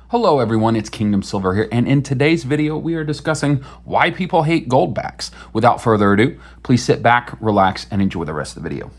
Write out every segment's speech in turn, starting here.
Hello everyone, it's Kingdom Silver here, and in today's video we are discussing why people hate Goldbacks. Without further ado, please sit back, relax, and enjoy the rest of the video.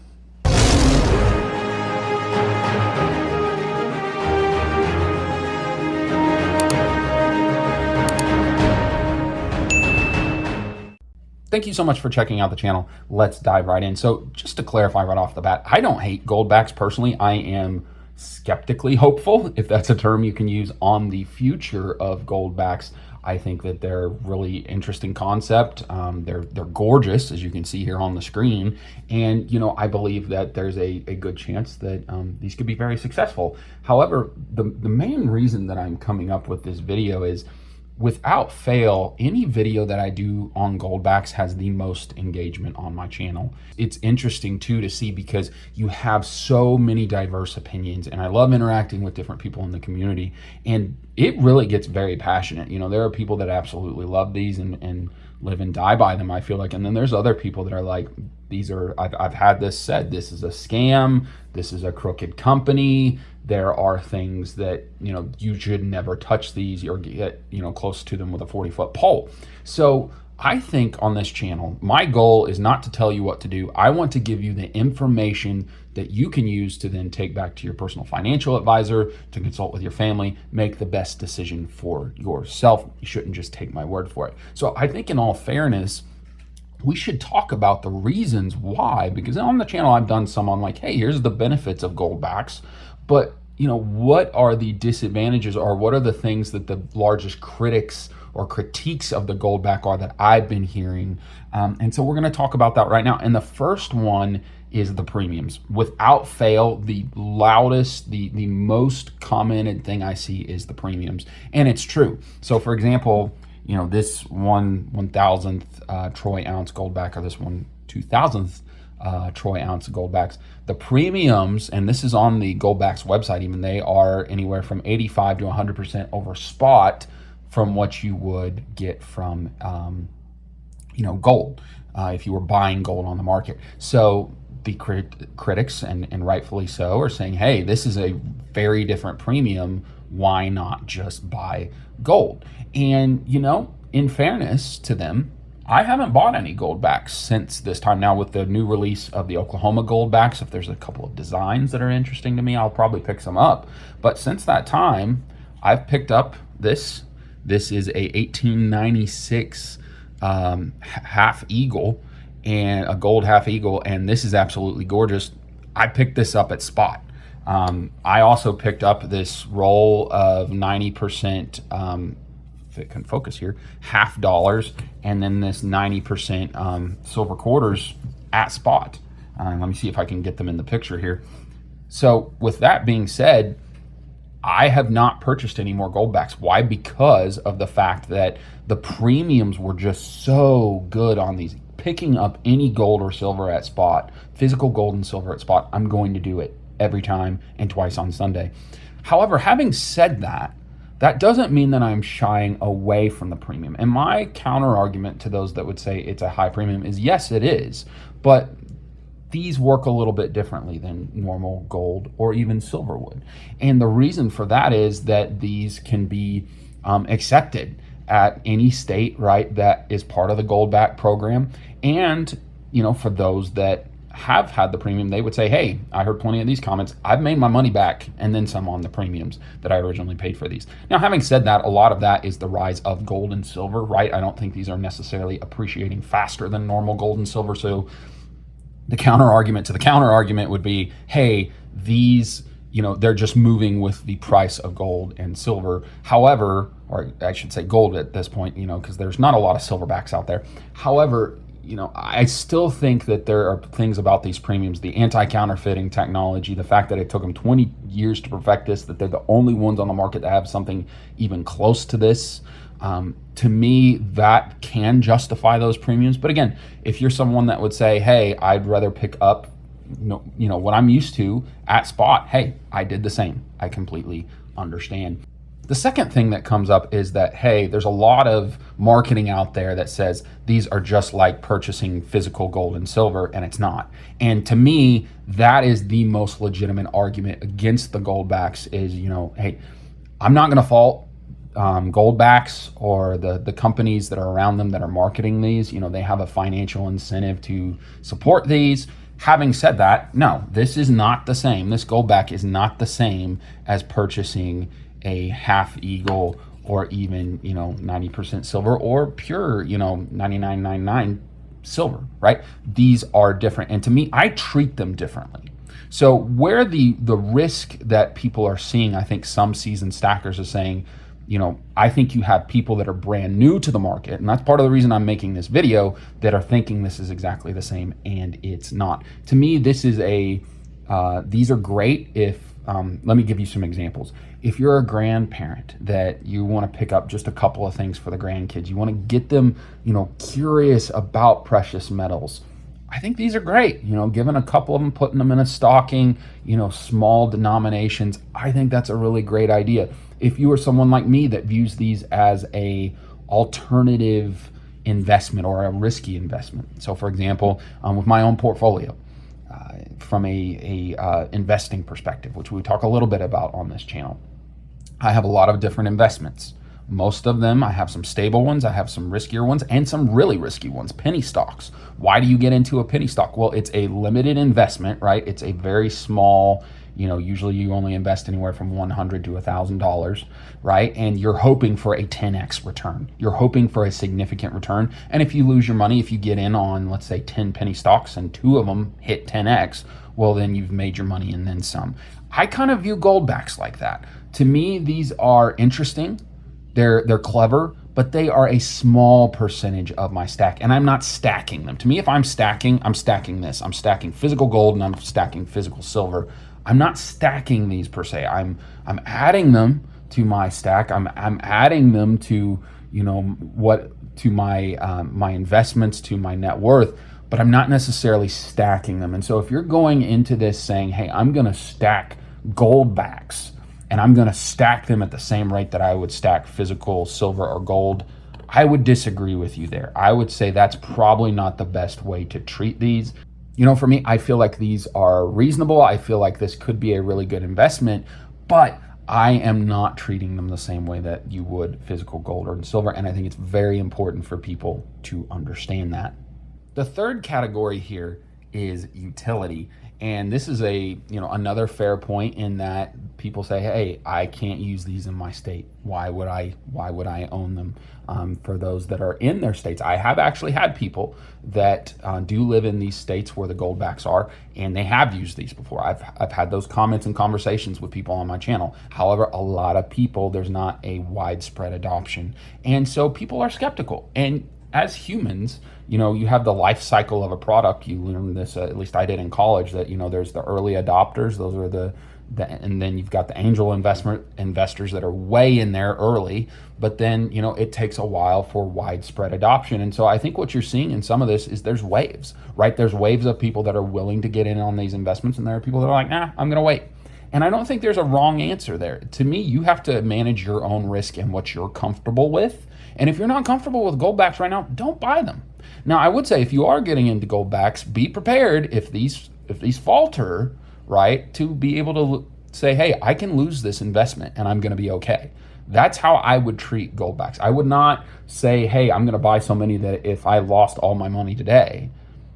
Thank you so much for checking out the channel. Let's dive right in. So just to clarify right off the bat, I don't hate Goldbacks personally. I am skeptically hopeful, if that's a term you can use, on the future of Goldbacks. I think that they're a really interesting concept. They're gorgeous, as you can see here on the screen. And, I believe that there's a good chance that these could be very successful. However, the main reason that I'm coming up with this video is, without fail, any video that I do on Goldbacks has the most engagement on my channel. It's interesting too to see because you have so many diverse opinions, and I love interacting with different people in the community, and it really gets very passionate. There are people that absolutely love these and live and die by them, I feel like, and then there's other people that are like, I've had this said, this is a scam, this is a crooked company, there are things that, you should never touch these or get, close to them with a 40-foot pole. So I think on this channel, my goal is not to tell you what to do. I want to give you the information that you can use to then take back to your personal financial advisor, to consult with your family, make the best decision for yourself. You shouldn't just take my word for it. So I think, in all fairness, we should talk about the reasons why, because on the channel I've done some on like, hey, here's the benefits of Goldbacks, but what are the disadvantages, or what are the things that the largest critics or critiques of the Goldback are that I've been hearing? And so we're going to talk about that right now. And the first one is the premiums. Without fail, the loudest, the most commented thing I see is the premiums. And it's true. So for example, this 1/1000th troy ounce Goldback, or this 1/2000th troy ounce Goldbacks, the premiums, and this is on the Goldbacks website even, they are anywhere from 85 to 100% over spot from what you would get from gold if you were buying gold on the market. So the critics, and rightfully so, are saying, hey, this is a very different premium, why not just buy gold? And in fairness to them, I haven't bought any Goldbacks since this time. Now, with the new release of the Oklahoma Goldbacks, if there's a couple of designs that are interesting to me, I'll probably pick some up. But since that time, I've picked up this. This is a 1896 half eagle, and a gold half eagle, and this is absolutely gorgeous. I picked this up at spot. I also picked up this roll of 90%, if it can focus here, half dollars, and then this 90% silver quarters at spot. Let me see if I can get them in the picture here. So with that being said, I have not purchased any more Goldbacks. Why? Because of the fact that the premiums were just so good on these. Picking up any gold or silver at spot, physical gold and silver at spot, I'm going to do it every time, and twice on Sunday. However, having said that, that doesn't mean that I'm shying away from the premium. And my counter argument to those that would say it's a high premium is, yes, it is, but these work a little bit differently than normal gold or even silver would. And the reason for that is that these can be accepted at any state, right, that is part of the Goldback program. And, for those that have had the premium, they would say, hey, I heard plenty of these comments, I've made my money back and then some on the premiums that I originally paid for these. Now, having said that, a lot of that is the rise of gold and silver, right? I don't think these are necessarily appreciating faster than normal gold and silver. So the counter argument to the counter argument would be, hey, these, they're just moving with the price of gold and silver. However, or I should say gold at this point, because there's not a lot of silverbacks out there. However, I still think that there are things about these premiums, the anti-counterfeiting technology, the fact that it took them 20 years to perfect this, that they're the only ones on the market that have something even close to this. To me, that can justify those premiums. But again, if you're someone that would say, hey, I'd rather pick up what I'm used to at spot, hey, I did the same. I completely understand. The second thing that comes up is that, hey, there's a lot of marketing out there that says these are just like purchasing physical gold and silver, and it's not. And to me, that is the most legitimate argument against the Goldbacks is, hey, I'm not going to fault Goldbacks or the companies that are around them that are marketing these. They have a financial incentive to support these. Having said that, no, this is not the same. This Goldback is not the same as purchasing a half eagle or even 90% silver or pure 99.99 silver, right? These are different, and to me, I treat them differently. So where the risk that people are seeing, I think some seasoned stackers are saying, I think you have people that are brand new to the market, and that's part of the reason I'm making this video, that are thinking this is exactly the same, and it's not. To me, this is these are great if, let me give you some examples. If you're a grandparent that you want to pick up just a couple of things for the grandkids, you want to get them, curious about precious metals, I think these are great. Giving a couple of them, putting them in a stocking, small denominations, I think that's a really great idea. If you are someone like me that views these as a alternative investment or a risky investment. So for example, with my own portfolio, from a investing perspective, which we talk a little bit about on this channel, I have a lot of different investments. Most of them, I have some stable ones, I have some riskier ones, and some really risky ones, penny stocks. Why do you get into a penny stock? Well, it's a limited investment, right? It's a very small, usually you only invest anywhere from $100 to $1,000, right? And you're hoping for a 10x return. You're hoping for a significant return. And if you lose your money, if you get in on, let's say, 10 penny stocks and 2 of them hit 10x, well, then you've made your money and then some. I kind of view Goldbacks like that. To me, these are interesting. They're clever, but they are a small percentage of my stack, and I'm not stacking them. To me, if I'm stacking this. I'm stacking physical gold and I'm stacking physical silver. I'm not stacking these per se. I'm adding them to my stack. I'm adding them to to my investments, to my net worth, but I'm not necessarily stacking them. And so if you're going into this saying, hey, I'm going to stack Goldbacks, and I'm going to stack them at the same rate that I would stack physical silver or gold, I would disagree with you there. I would say that's probably not the best way to treat these. For me, I feel like these are reasonable. I feel like this could be a really good investment, but I am not treating them the same way that you would physical gold or silver, and I think it's very important for people to understand that. The third category here is utility. And this is another fair point in that people say, hey, I can't use these in my state. Why would I own them? For those that are in their states, I have actually had people that do live in these states where the Goldbacks are, and they have used these before. I've had those comments and conversations with people on my channel. However, a lot of people, there's not a widespread adoption. And so people are skeptical. And as humans, you have the life cycle of a product. You learn this, at least I did in college, that, there's the early adopters. Those are and then you've got the angel investors that are way in there early, but then, it takes a while for widespread adoption. And so I think what you're seeing in some of this is there's waves, right? There's waves of people that are willing to get in on these investments, and there are people that are like, nah, I'm going to wait. And I don't think there's a wrong answer there. To me, you have to manage your own risk and what you're comfortable with. And if you're not comfortable with Goldbacks right now, don't buy them. Now, I would say if you are getting into Goldbacks, be prepared if these falter, right, to be able to say, hey, I can lose this investment and I'm going to be okay. That's how I would treat Goldbacks. I would not say, hey, I'm going to buy so many that if I lost all my money today,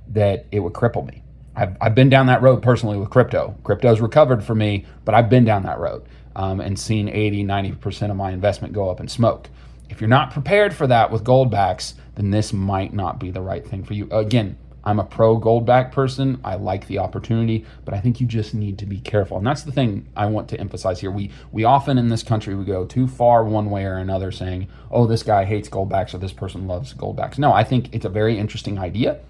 that it would cripple me. I've been down that road personally with crypto. Crypto's recovered for me, but I've been down that road and seen 80-90% of my investment go up in smoke. If you're not prepared for that with Goldbacks, then this might not be the right thing for you. Again, I'm a pro Goldback person. I like the opportunity, but I think you just need to be careful. And that's the thing I want to emphasize here. We often in this country, we go too far one way or another saying, oh, this guy hates Goldbacks or this person loves Goldbacks. No, I think it's a very interesting idea.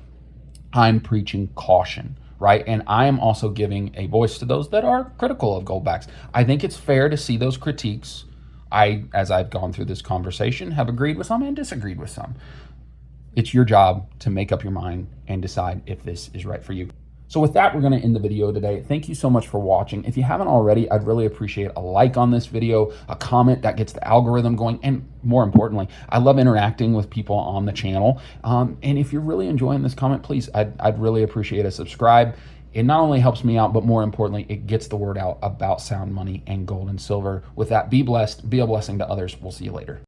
I'm preaching caution, right? And I am also giving a voice to those that are critical of Goldbacks. I think it's fair to see those critiques. As I've gone through this conversation, have agreed with some and disagreed with some. It's your job to make up your mind and decide if this is right for you. So with that, we're going to end the video today. Thank you so much for watching. If you haven't already, I'd really appreciate a like on this video, a comment that gets the algorithm going, and more importantly, I love interacting with people on the channel. And if you're really enjoying this comment, please, I'd really appreciate a subscribe. it not only helps me out, but more importantly, it gets the word out about sound money and gold and silver. With that, be blessed, be a blessing to others. We'll see you later.